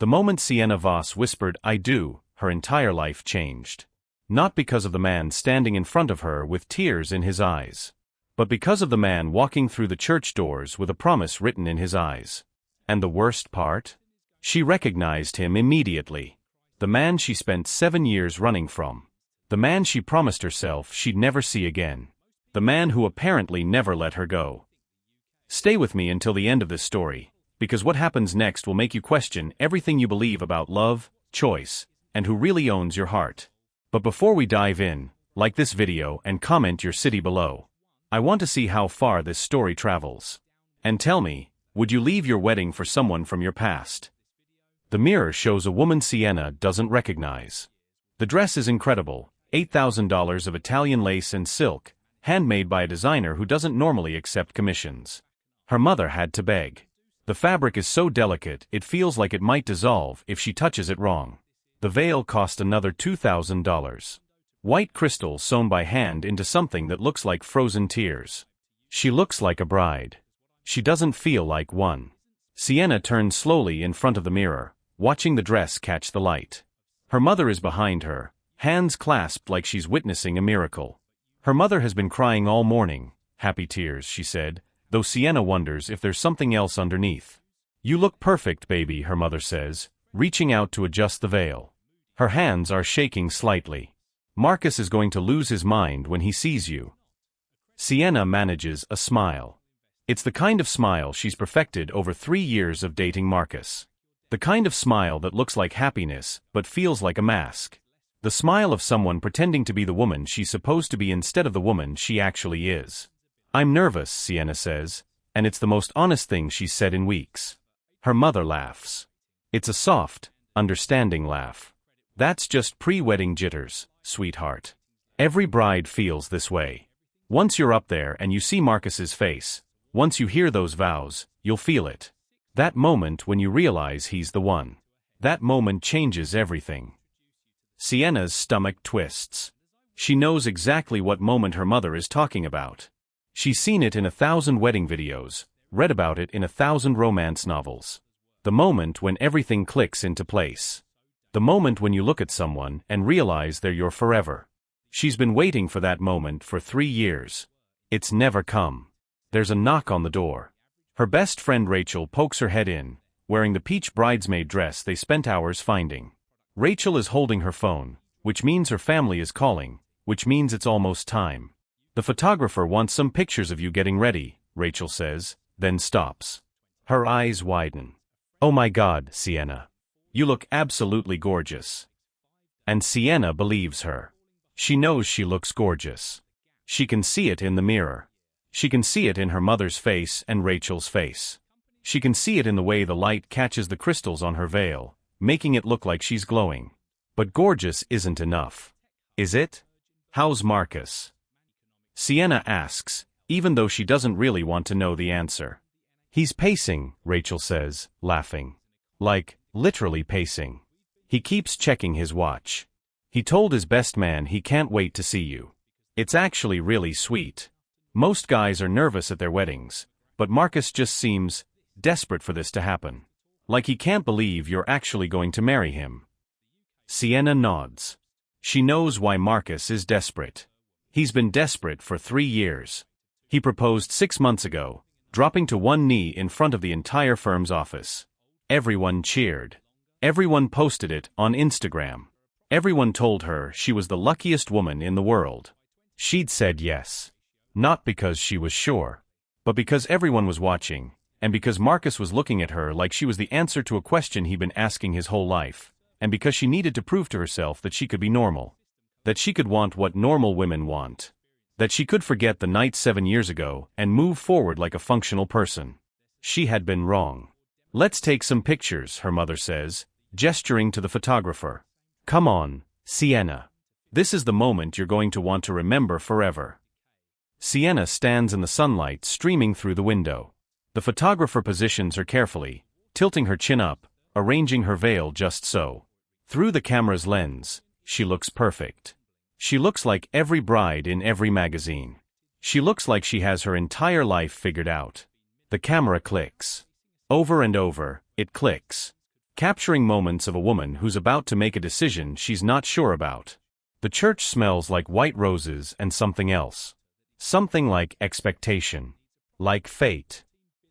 The moment Elena Voss whispered, "I do," her entire life changed. Not because of the man standing in front of her with tears in his eyes, but because of the man walking through the church doors with a promise written in his eyes. And the worst part? She recognized him immediately. The man she spent 7 years running from. The man she promised herself she'd never see again. The man who apparently never let her go. Stay with me until the end of this story, because what happens next will make you question everything you believe about love, choice, and who really owns your heart. But before we dive in, like this video and comment your city below. I want to see how far this story travels. And tell me, would you leave your wedding for someone from your past? The mirror shows a woman Elena doesn't recognize. The dress is incredible, $8,000 of Italian lace and silk, handmade by a designer who doesn't normally accept commissions. Her mother had to beg. The fabric is so delicate it feels like it might dissolve if she touches it wrong. The veil cost another $2,000. White crystal sewn by hand into something that looks like frozen tears. She looks like a bride. She doesn't feel like one. Elena turns slowly in front of the mirror, watching the dress catch the light. Her mother is behind her, hands clasped like she's witnessing a miracle. Her mother has been crying all morning, happy tears, she said, though Elena wonders if there's something else underneath. "You look perfect, baby," her mother says, reaching out to adjust the veil. Her hands are shaking slightly. "Marcus is going to lose his mind when he sees you." Elena manages a smile. It's the kind of smile she's perfected over 3 years of dating Marcus. The kind of smile that looks like happiness, but feels like a mask. The smile of someone pretending to be the woman she's supposed to be instead of the woman she actually is. "I'm nervous," Elena says, and it's the most honest thing she's said in weeks. Her mother laughs. It's a soft, understanding laugh. "That's just pre-wedding jitters, sweetheart. Every bride feels this way. Once you're up there and you see Marcus's face, once you hear those vows, you'll feel it. That moment when you realize he's the one. That moment changes everything." Elena's stomach twists. She knows exactly what moment her mother is talking about. She's seen it in 1,000 wedding videos, read about it in 1,000 romance novels. The moment when everything clicks into place. The moment when you look at someone and realize they're your forever. She's been waiting for that moment for 3 years. It's never come. There's a knock on the door. Her best friend Rachel pokes her head in, wearing the peach bridesmaid dress they spent hours finding. Rachel is holding her phone, which means her family is calling, which means it's almost time. "The photographer wants some pictures of you getting ready," Rachel says, then stops. Her eyes widen. "Oh my God, Elena. You look absolutely gorgeous." And Elena believes her. She knows she looks gorgeous. She can see it in the mirror. She can see it in her mother's face and Rachel's face. She can see it in the way the light catches the crystals on her veil, making it look like she's glowing. But gorgeous isn't enough. Is it? "How's Marcus?" Elena asks, even though she doesn't really want to know the answer. "He's pacing," Rachel says, laughing. Like, literally pacing. "He keeps checking his watch. He told his best man he can't wait to see you. It's actually really sweet. Most guys are nervous at their weddings, but Marcus just seems desperate for this to happen. Like he can't believe you're actually going to marry him." Elena nods. She knows why Marcus is desperate. He's been desperate for 3 years. He proposed 6 months ago, dropping to one knee in front of the entire firm's office. Everyone cheered. Everyone posted it on Instagram. Everyone told her she was the luckiest woman in the world. She'd said yes. Not because she was sure, but because everyone was watching, and because Marcus was looking at her like she was the answer to a question he'd been asking his whole life, and because she needed to prove to herself that she could be normal. That she could want what normal women want. That she could forget the night 7 years ago and move forward like a functional person. She had been wrong. "Let's take some pictures," her mother says, gesturing to the photographer. "Come on, Elena. This is the moment you're going to want to remember forever." Elena stands in the sunlight streaming through the window. The photographer positions her carefully, tilting her chin up, arranging her veil just so. Through the camera's lens, she looks perfect. She looks like every bride in every magazine. She looks like she has her entire life figured out. The camera clicks. Over and over, it clicks. capturing moments of a woman who's about to make a decision she's not sure about. The church smells like white roses and something else. Something like expectation. Like fate.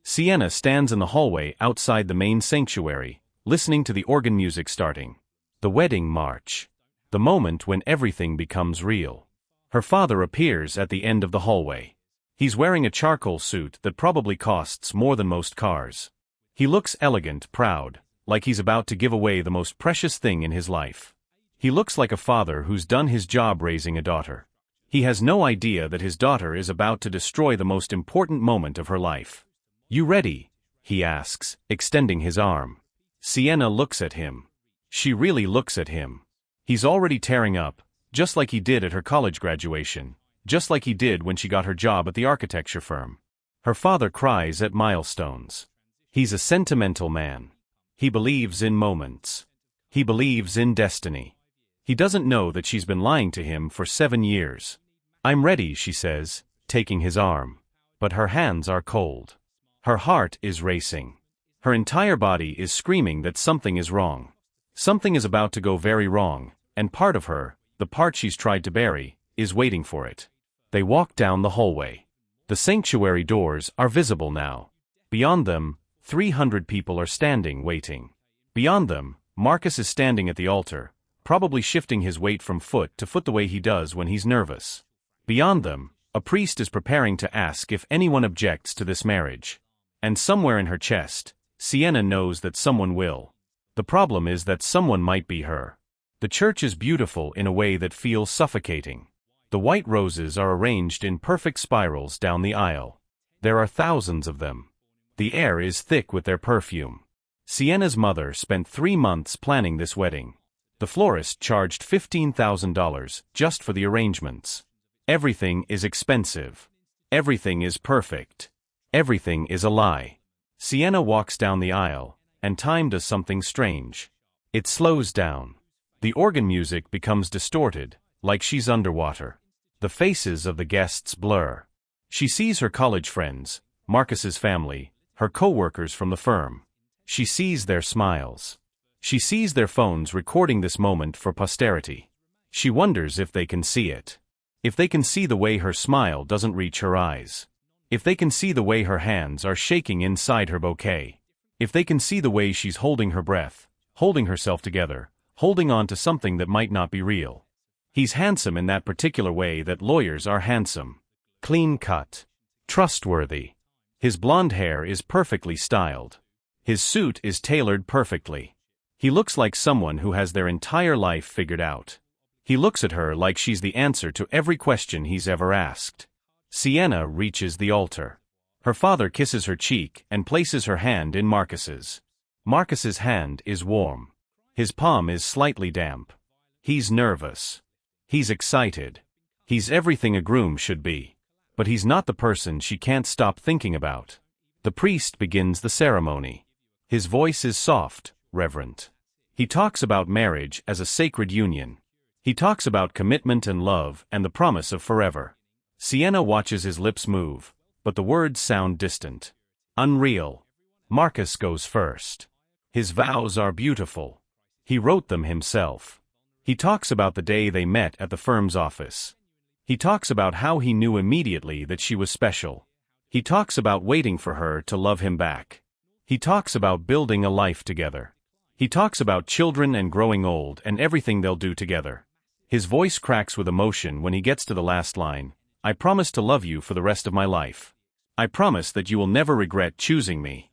Sienna stands in the hallway outside the main sanctuary, listening to the organ music starting. The wedding march. The moment when everything becomes real. Her father appears at the end of the hallway. He's wearing a charcoal suit that probably costs more than most cars. He looks elegant, proud, like he's about to give away the most precious thing in his life. He looks like a father who's done his job raising a daughter. He has no idea that his daughter is about to destroy the most important moment of her life. "You ready?" he asks, extending his arm. Sienna looks at him. She really looks at him. He's already tearing up, just like he did at her college graduation, just like he did when she got her job at the architecture firm. Her father cries at milestones. He's a sentimental man. He believes in moments. He believes in destiny. He doesn't know that she's been lying to him for 7 years. "I'm ready," she says, taking his arm. But her hands are cold. Her heart is racing. Her entire body is screaming that something is wrong. Something is about to go very wrong, and part of her, the part she's tried to bury, is waiting for it. They walk down the hallway. The sanctuary doors are visible now. Beyond them, 300 people are standing, waiting. Beyond them, Marcus is standing at the altar, probably shifting his weight from foot to foot the way he does when he's nervous. Beyond them, a priest is preparing to ask if anyone objects to this marriage. And somewhere in her chest, Sienna knows that someone will. The problem is that someone might be her. The church is beautiful in a way that feels suffocating. The white roses are arranged in perfect spirals down the aisle. There are thousands of them. The air is thick with their perfume. Sienna's mother spent 3 months planning this wedding. The florist charged $15,000 just for the arrangements. Everything is expensive. Everything is perfect. Everything is a lie. Sienna walks down the aisle, and time does something strange. It slows down. The organ music becomes distorted, like she's underwater. The faces of the guests blur. She sees her college friends, Marcus's family, her co-workers from the firm. She sees their smiles. She sees their phones recording this moment for posterity. She wonders if they can see it. If they can see the way her smile doesn't reach her eyes. If they can see the way her hands are shaking inside her bouquet. If they can see the way she's holding her breath, holding herself together, holding on to something that might not be real. He's handsome in that particular way that lawyers are handsome. Clean-cut. Trustworthy. His blonde hair is perfectly styled. His suit is tailored perfectly. He looks like someone who has their entire life figured out. He looks at her like she's the answer to every question he's ever asked. Sienna reaches the altar. Her father kisses her cheek and places her hand in Marcus's. Marcus's hand is warm. His palm is slightly damp. He's nervous. He's excited. He's everything a groom should be. But he's not the person she can't stop thinking about. The priest begins the ceremony. His voice is soft, reverent. He talks about marriage as a sacred union. He talks about commitment and love and the promise of forever. Sienna watches his lips move, but the words sound distant. Unreal. Marcus goes first. His vows are beautiful. He wrote them himself. He talks about the day they met at the firm's office. He talks about how he knew immediately that she was special. He talks about waiting for her to love him back. He talks about building a life together. He talks about children and growing old and everything they'll do together. His voice cracks with emotion when he gets to the last line. I promise to love you for the rest of my life. I promise that you will never regret choosing me.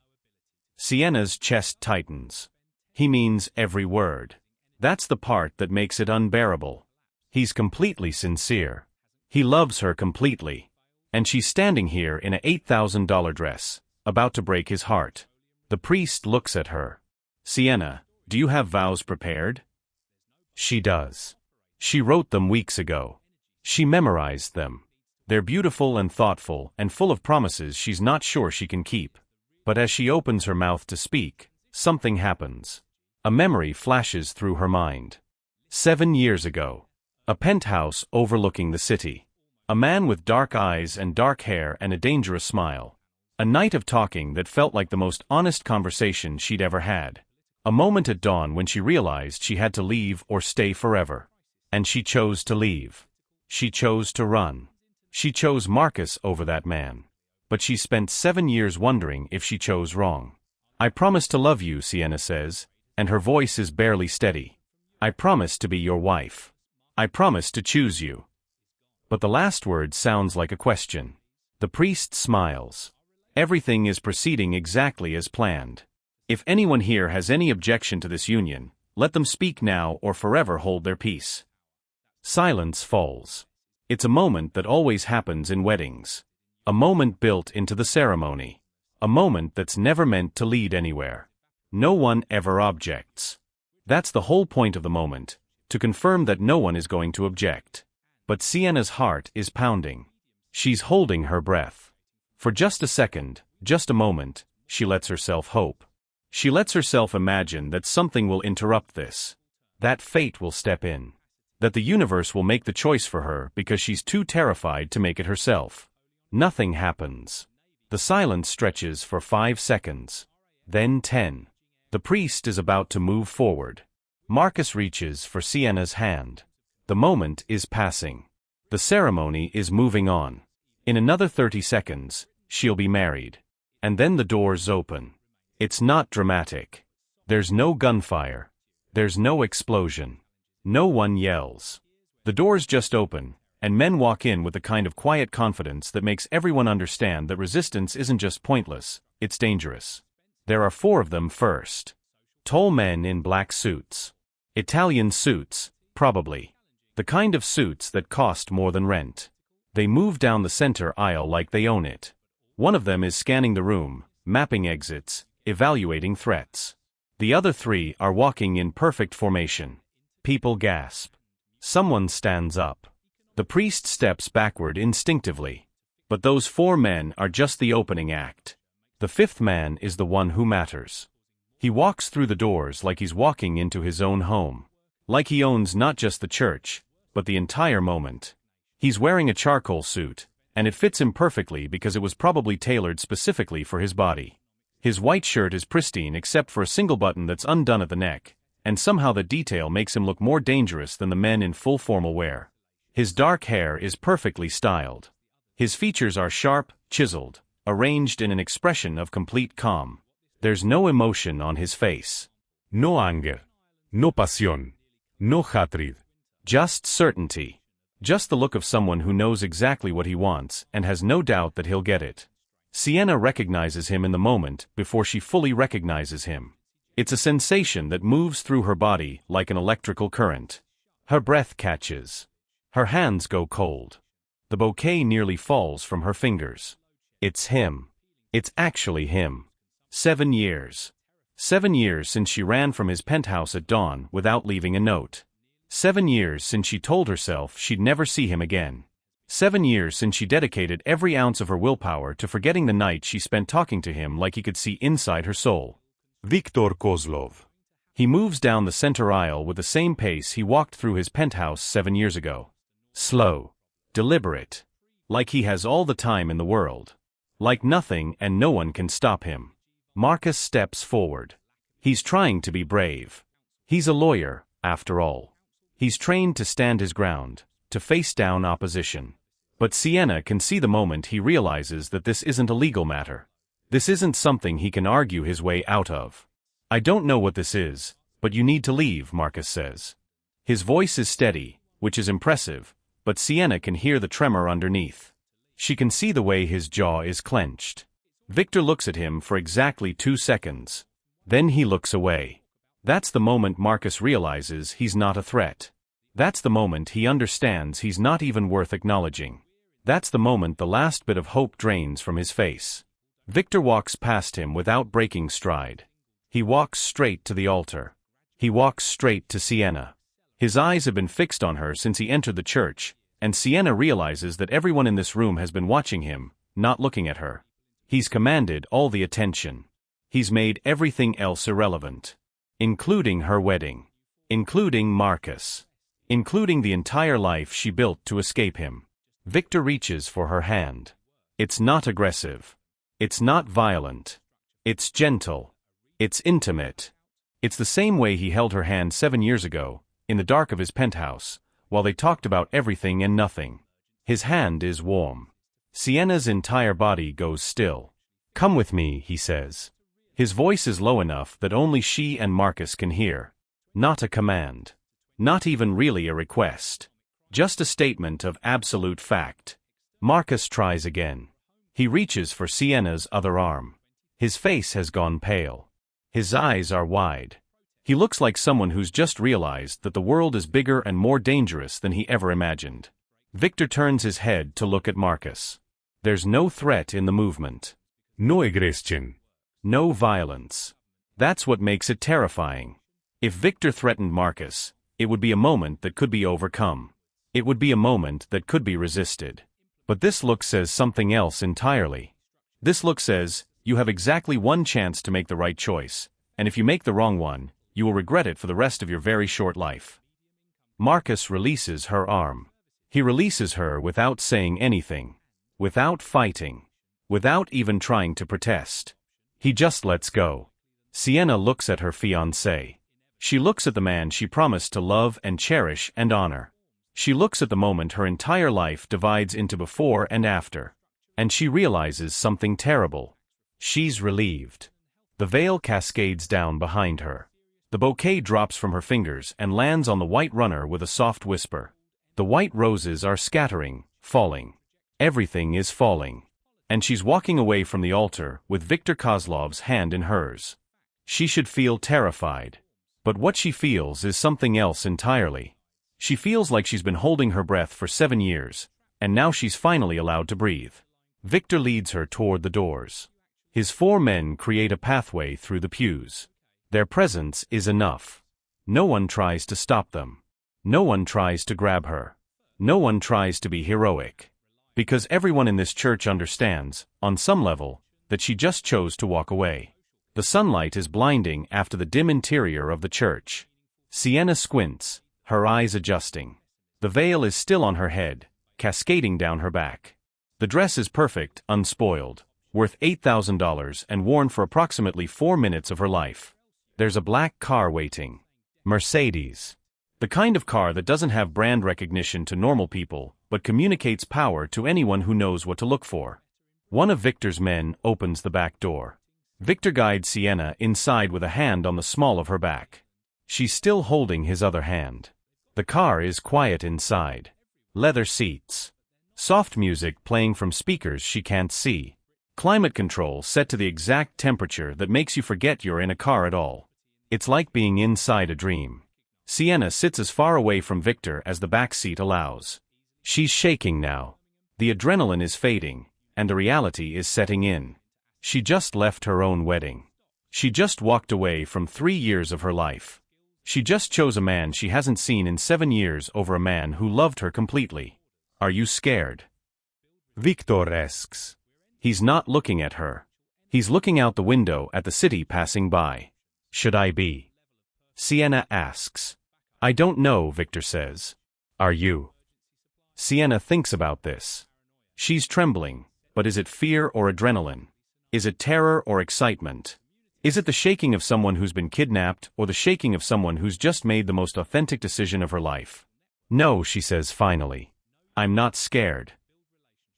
Sienna's chest tightens. He means every word. That's the part that makes it unbearable. He's completely sincere. He loves her completely. And she's standing here in an $8,000 dress, about to break his heart. The priest looks at her. Sienna, do you have vows prepared? She does. She wrote them weeks ago. She memorized them. They're beautiful and thoughtful and full of promises she's not sure she can keep. But as she opens her mouth to speak, something happens. A memory flashes through her mind. 7 years ago. A penthouse overlooking the city. A man with dark eyes and dark hair and a dangerous smile. A night of talking that felt like the most honest conversation she'd ever had. A moment at dawn when she realized she had to leave or stay forever. And she chose to leave. She chose to run. She chose Marcus over that man. But she spent 7 years wondering if she chose wrong. I promise to love you, Sienna says, and her voice is barely steady. I promise to be your wife. I promise to choose you. But the last word sounds like a question. The priest smiles. Everything is proceeding exactly as planned. If anyone here has any objection to this union, let them speak now or forever hold their peace. Silence falls. It's a moment that always happens in weddings. A moment built into the ceremony. A moment that's never meant to lead anywhere. No one ever objects. That's the whole point of the moment, to confirm that no one is going to object. But Sienna's heart is pounding. She's holding her breath. For just a second, just a moment, she lets herself hope. She lets herself imagine that something will interrupt this. That fate will step in. That the universe will make the choice for her because she's too terrified to make it herself. Nothing happens. The silence stretches for 5 seconds. Then 10. The priest is about to move forward. Marcus reaches for Sienna's hand. The moment is passing. The ceremony is moving on. In another 30 seconds, she'll be married. And then the doors open. It's not dramatic. There's no gunfire. There's no explosion. No one yells. The doors just open, and men walk in with the kind of quiet confidence that makes everyone understand that resistance isn't just pointless, it's dangerous. There are 4 of them first. Tall men in black suits. Italian suits, probably. The kind of suits that cost more than rent. They move down the center aisle like they own it. One of them is scanning the room, mapping exits, evaluating threats. The other 3 are walking in perfect formation. People gasp. Someone stands up. The priest steps backward instinctively. But those 4 men are just the opening act. The 5th man is the one who matters. He walks through the doors like he's walking into his own home. Like he owns not just the church, but the entire moment. He's wearing a charcoal suit, and it fits him perfectly because it was probably tailored specifically for his body. His white shirt is pristine except for a single button that's undone at the neck, and somehow the detail makes him look more dangerous than the men in full formal wear. His dark hair is perfectly styled. His features are sharp, chiseled, arranged in an expression of complete calm. There's no emotion on his face. No anger. No pasión. No hatred. Just certainty. Just the look of someone who knows exactly what he wants and has no doubt that he'll get it. Sienna recognizes him in the moment before she fully recognizes him. It's a sensation that moves through her body like an electrical current. Her breath catches. Her hands go cold. The bouquet nearly falls from her fingers. It's him. It's actually him. 7 years. 7 years since she ran from his penthouse at dawn without leaving a note. 7 years since she told herself she'd never see him again. 7 years since she dedicated every ounce of her willpower to forgetting the night she spent talking to him like he could see inside her soul. Viktor Kozlov. He moves down the center aisle with the same pace he walked through his penthouse 7 years ago. Slow. Deliberate. Like he has all the time in the world. Like nothing and no one can stop him. Marcus steps forward. He's trying to be brave. He's a lawyer, after all. He's trained to stand his ground, to face down opposition. But Sienna can see the moment he realizes that this isn't a legal matter. This isn't something he can argue his way out of. I don't know what this is, but you need to leave, Marcus says. His voice is steady, which is impressive, but Sienna can hear the tremor underneath. She can see the way his jaw is clenched. Victor looks at him for exactly 2 seconds. Then he looks away. That's the moment Marcus realizes he's not a threat. That's the moment he understands he's not even worth acknowledging. That's the moment the last bit of hope drains from his face. Victor walks past him without breaking stride. He walks straight to the altar. He walks straight to Sienna. His eyes have been fixed on her since he entered the church, and Sienna realizes that everyone in this room has been watching him, not looking at her. He's commanded all the attention. He's made everything else irrelevant. Including her wedding. Including Marcus. Including the entire life she built to escape him. Victor reaches for her hand. It's not aggressive. It's not violent. It's gentle. It's intimate. It's the same way he held her hand 7 years ago, in the dark of his penthouse, while they talked about everything and nothing. His hand is warm. Sienna's entire body goes still. "Come with me," he says. His voice is low enough that only she and Marcus can hear. Not a command. Not even really a request. Just a statement of absolute fact. Marcus tries again. He reaches for Sienna's other arm. His face has gone pale. His eyes are wide. He looks like someone who's just realized that the world is bigger and more dangerous than he ever imagined. Victor turns his head to look at Marcus. There's no threat in the movement. No aggression. No violence. That's what makes it terrifying. If Victor threatened Marcus, it would be a moment that could be overcome. It would be a moment that could be resisted. But this look says something else entirely. This look says, you have exactly one chance to make the right choice, and if you make the wrong one, you will regret it for the rest of your very short life. Marcus releases her arm. He releases her without saying anything. Without fighting. Without even trying to protest. He just lets go. Sienna looks at her fiancé. She looks at the man she promised to love and cherish and honor. She looks at the moment her entire life divides into before and after. And she realizes something terrible. She's relieved. The veil cascades down behind her. The bouquet drops from her fingers and lands on the white runner with a soft whisper. The white roses are scattering, falling. Everything is falling. And she's walking away from the altar with Viktor Kozlov's hand in hers. She should feel terrified. But what she feels is something else entirely. She feels like she's been holding her breath for 7 years, and now she's finally allowed to breathe. Victor leads her toward the doors. His 4 men create a pathway through the pews. Their presence is enough. No one tries to stop them. No one tries to grab her. No one tries to be heroic. Because everyone in this church understands, on some level, that she just chose to walk away. The sunlight is blinding after the dim interior of the church. Sienna squints, her eyes adjusting. The veil is still on her head, cascading down her back. The dress is perfect, unspoiled, worth $8,000 and worn for approximately 4 minutes of her life. There's a black car waiting. Mercedes. The kind of car that doesn't have brand recognition to normal people, but communicates power to anyone who knows what to look for. One of Victor's men opens the back door. Victor guides Sienna inside with a hand on the small of her back. She's still holding his other hand. The car is quiet inside. Leather seats. Soft music playing from speakers she can't see. Climate control set to the exact temperature that makes you forget you're in a car at all. It's like being inside a dream. Sienna sits as far away from Victor as the back seat allows. She's shaking now. The adrenaline is fading, and the reality is setting in. She just left her own wedding. She just walked away from 3 years of her life. She just chose a man she hasn't seen in 7 years over a man who loved her completely. Are you scared? Victor asks. He's not looking at her. He's looking out the window at the city passing by. Should I be? Sienna asks. I don't know, Victor says. Are you? Sienna thinks about this. She's trembling, but is it fear or adrenaline? Is it terror or excitement? Is it the shaking of someone who's been kidnapped or the shaking of someone who's just made the most authentic decision of her life? No, she says finally. I'm not scared.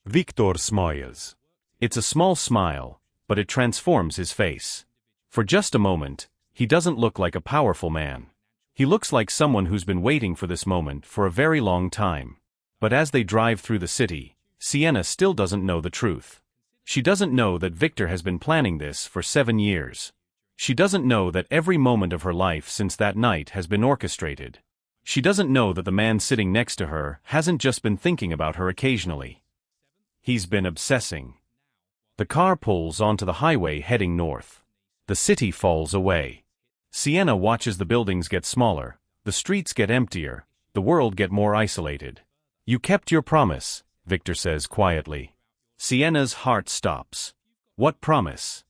Victor smiles. It's a small smile, but it transforms his face. For just a moment, he doesn't look like a powerful man. He looks like someone who's been waiting for this moment for a very long time. But as they drive through the city, Sienna still doesn't know the truth. She doesn't know that Victor has been planning this for 7 years. She doesn't know that every moment of her life since that night has been orchestrated. She doesn't know that the man sitting next to her hasn't just been thinking about her occasionally. He's been obsessing. The car pulls onto the highway heading north. The city falls away. Sienna watches the buildings get smaller, the streets get emptier, the world get more isolated. You kept your promise, Victor says quietly. Sienna's heart stops. What promise?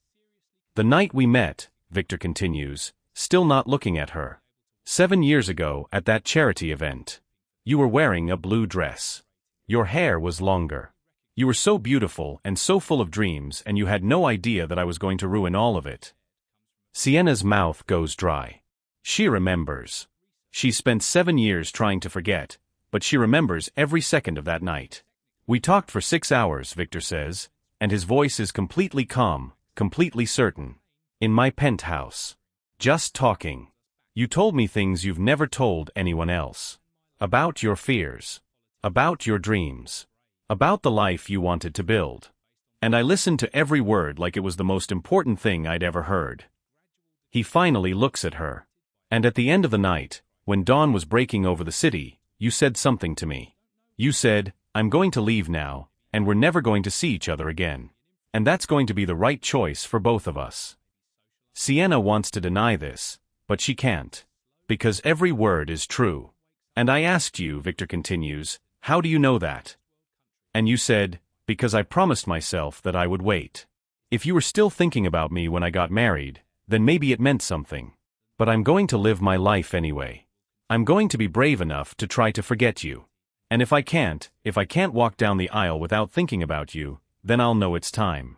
The night we met, Victor continues, still not looking at her. 7 years ago at that charity event. You were wearing a blue dress. Your hair was longer. You were so beautiful and so full of dreams, and you had no idea that I was going to ruin all of it. Sienna's mouth goes dry. She remembers. She spent 7 years trying to forget, but she remembers every second of that night. We talked for 6 hours, Victor says, and his voice is completely calm, completely certain. In my penthouse. Just talking. You told me things you've never told anyone else. About your fears. About your dreams. About the life you wanted to build. And I listened to every word like it was the most important thing I'd ever heard. He finally looks at her. And at the end of the night, when dawn was breaking over the city, you said something to me. You said, I'm going to leave now, and we're never going to see each other again. And that's going to be the right choice for both of us. Sienna wants to deny this, but she can't. Because every word is true. And I asked you, Victor continues, how do you know that? And you said, because I promised myself that I would wait. If you were still thinking about me when I got married, then maybe it meant something. But I'm going to live my life anyway. I'm going to be brave enough to try to forget you. And if I can't walk down the aisle without thinking about you, then I'll know it's time.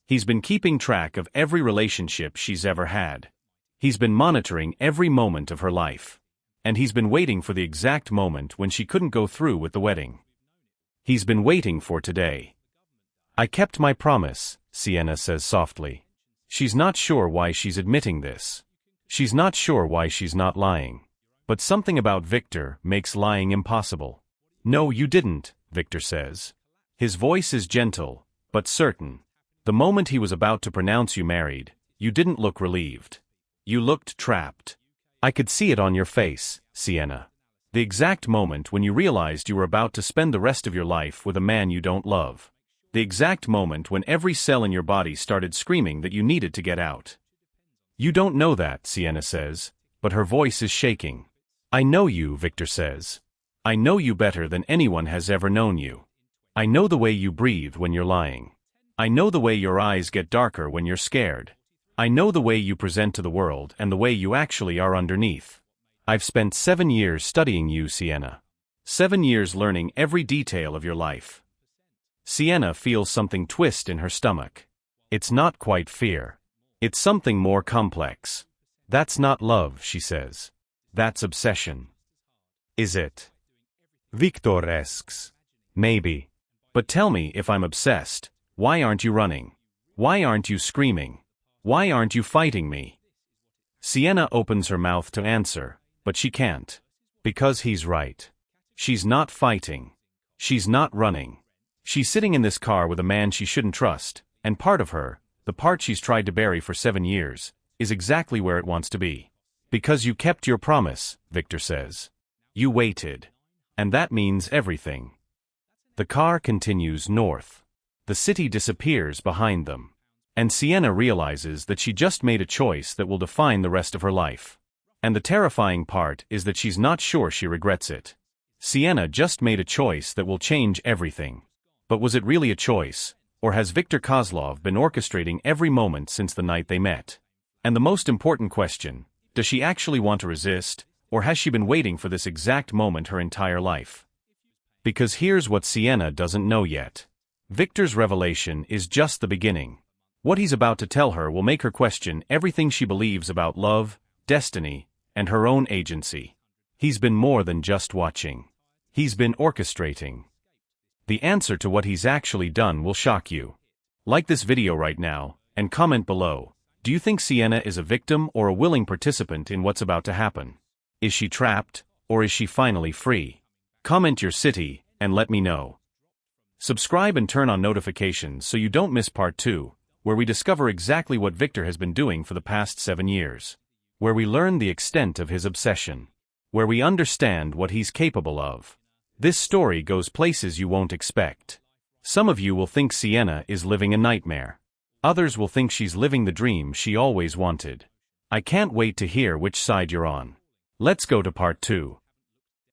He's been keeping track of every relationship she's ever had. He's been monitoring every moment of her life. And he's been waiting for the exact moment when she couldn't go through with the wedding. He's been waiting for today. I kept my promise, Sienna says softly. She's not sure why she's admitting this. She's not sure why she's not lying. But something about Victor makes lying impossible. No, you didn't, Victor says. His voice is gentle, but certain. The moment he was about to pronounce you married, you didn't look relieved. You looked trapped. I could see it on your face, Sienna. The exact moment when you realized you were about to spend the rest of your life with a man you don't love. The exact moment when every cell in your body started screaming that you needed to get out. You don't know that, Sienna says, but her voice is shaking. I know you, Victor says. I know you better than anyone has ever known you. I know the way you breathe when you're lying. I know the way your eyes get darker when you're scared. I know the way you present to the world and the way you actually are underneath. I've spent 7 years studying you, Sienna. 7 years learning every detail of your life. Sienna feels something twist in her stomach. It's not quite fear. It's something more complex. That's not love, she says. That's obsession. Is it? Victor asks. Maybe. But tell me, if I'm obsessed, why aren't you running? Why aren't you screaming? Why aren't you fighting me? Sienna opens her mouth to answer, but she can't. Because he's right. She's not fighting. She's not running. She's sitting in this car with a man she shouldn't trust, and part of her, the part she's tried to bury for 7 years, is exactly where it wants to be. Because you kept your promise, Victor says. You waited. And that means everything. The car continues north. The city disappears behind them. And Sienna realizes that she just made a choice that will define the rest of her life. And the terrifying part is that she's not sure she regrets it. Sienna just made a choice that will change everything. But was it really a choice, or has Viktor Kozlov been orchestrating every moment since the night they met? And the most important question, does she actually want to resist, or has she been waiting for this exact moment her entire life? Because here's what Sienna doesn't know yet. Victor's revelation is just the beginning. What he's about to tell her will make her question everything she believes about love, destiny, and her own agency. He's been more than just watching. He's been orchestrating. The answer to what he's actually done will shock you. Like this video right now, and comment below. Do you think Sienna is a victim or a willing participant in what's about to happen? Is she trapped, or is she finally free? Comment your city, and let me know. Subscribe and turn on notifications so you don't miss part 2, where we discover exactly what Victor has been doing for the past 7 years. Where we learn the extent of his obsession. Where we understand what he's capable of. This story goes places you won't expect. Some of you will think Sienna is living a nightmare. Others will think she's living the dream she always wanted. I can't wait to hear which side you're on. Let's go to part 2.